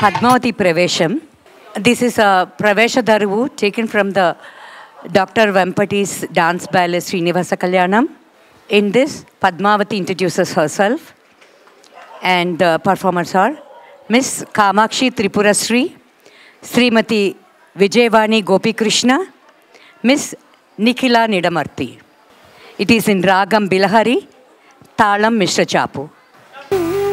Padmavati Pravesham. This is a Pravesha Daruvu taken from the Dr. Vempati's dance ballet Srinivasa Kalyanam. In this, Padmavati introduces herself, and the performers are Miss Kamakshi Tripurasri, Srimati Vijayvani Gopi Krishna, Miss Nikhila Nidamarti. It is in Ragam Bilahari, Talam Mishra Chapu. Thank you.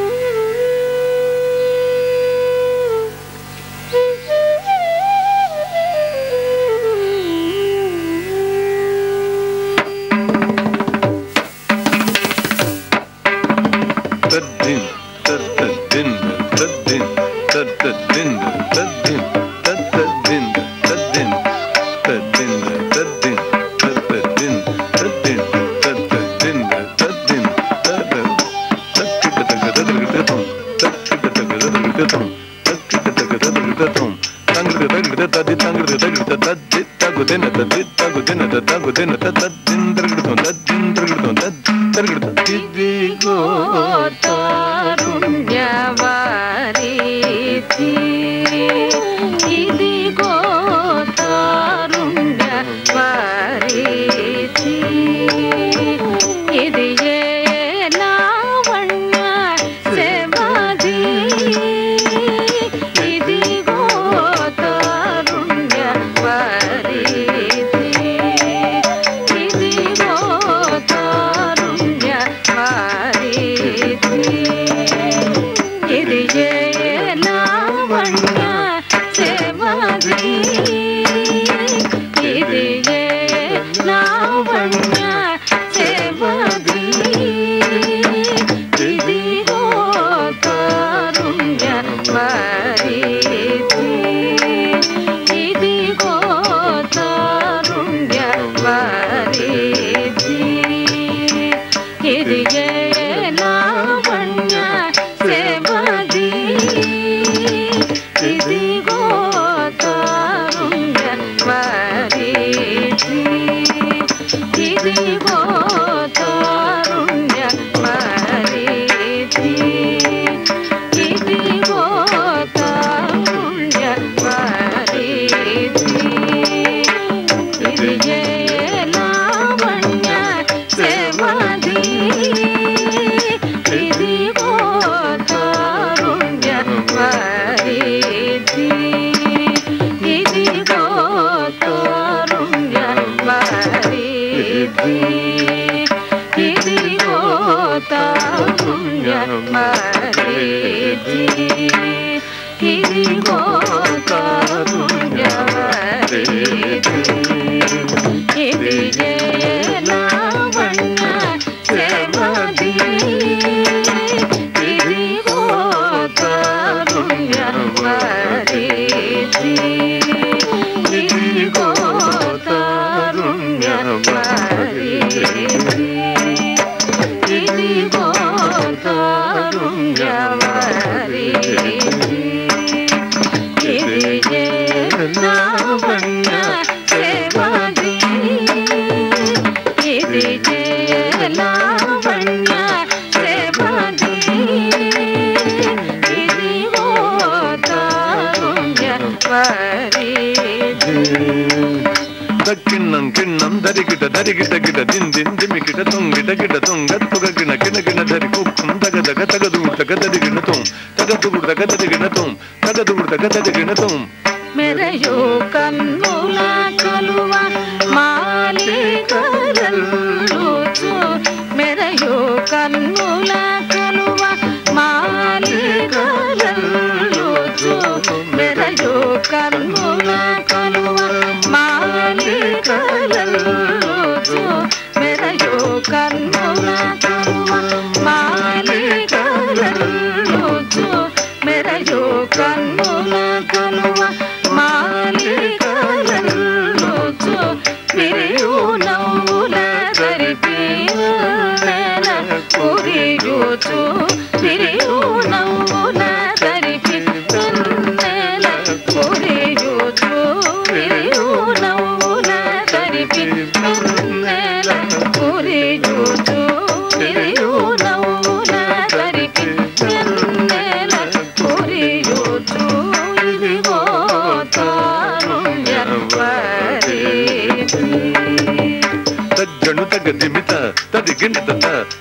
తజ్జను తగదిమిత తదిగిణత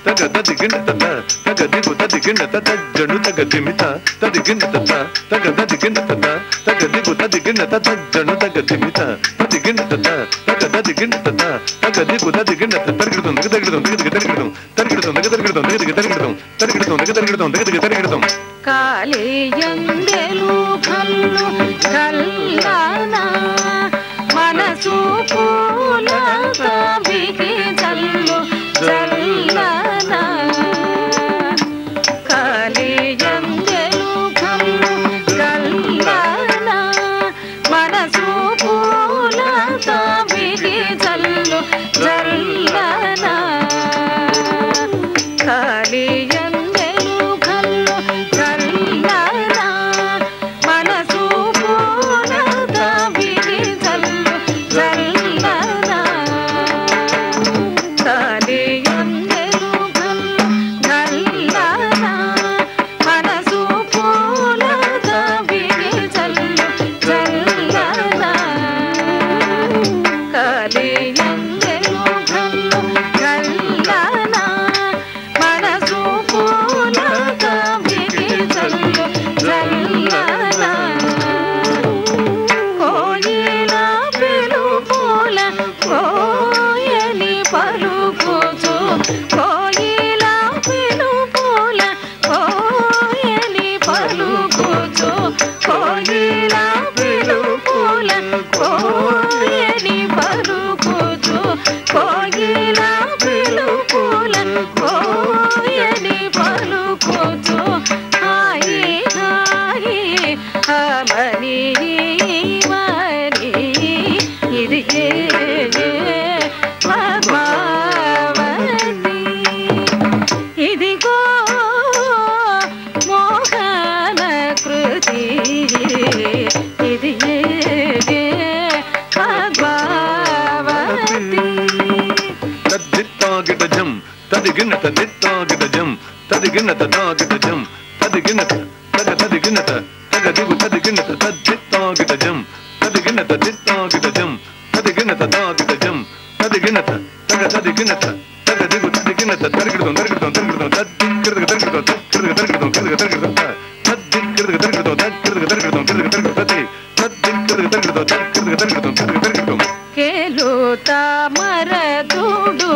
తగదదిగిణత తగదిగు తదిగిణత తజ్జను తగదిమిత తదిగిణత తగదదిగిణత తగదిగు తదిగిణత తజ్జను తగదిమిత తదిగిణత తగదదిగిణత తగదిగు తదిగిణత తరిగిడతం తరిగిడతం తరిగిడతం తరిగిడతం తరిగిడతం తరిగిడతం తరిగిడతం తరిగిడతం తరిగిడతం కాలేయందెలు కల్లు కల్లానా మనసు పూల కవికి చల్లు చల్లనా కాలేయందెలు కల్లు కల్లానా మనసు పూల కవికి చల్లు చల్లనా కాలేయందెలు కల్లు కల్లానా మనసు పూల కవికి చల్లు చల్లనా కాలేయందెలు కల్లు కల్లానా మనసు పూల కవికి చల్లు చల్లనా కాలేయందెలు కల్లు కల్లానా మనసు పూల కవికి చల్లు చల్లనా కోయిల పిలుపుల కోయని పలుకుచు కోయిల పిలుపుల కోయని పలుకుచు కోయిల పిలుపుల కోయని పలుకుచు కోయిల పిలుపుల కోయని పలుకుచు హాయి హాయి హమని మని ఇది పద్మావతి ఇదిగో మోహన కృతి ఇది పద్మావతి తద్దిత్తాగిటజం తదిగిణత దిత్తాగిటజం తదిగిణత తాగిటజం తదిగిణత తదిగిణత తగదిగు తదిగిణత తద్దిత్తాగిటజం తదిగిణత దిత్తాగిటజం తదిగిణత తాగిటజం తదిగిణత తదిగిణత తగదిగు తదిగిణత తరిగిడతం తరిగిడతం తరిగిడతం తద్దిక్కిరగ తరిగిడతం తరిగిడతం తరిగిడతం తరిగిడతం తద్దిక్కిరగ తరిగిడతం తరిగిడతం తరిగిడతం తరిగిడతం తద్దిక్కిరగ తరిగిడతం తరిగిడతం తరిగిడతం తరిగిడతం కేలు తామర దుడు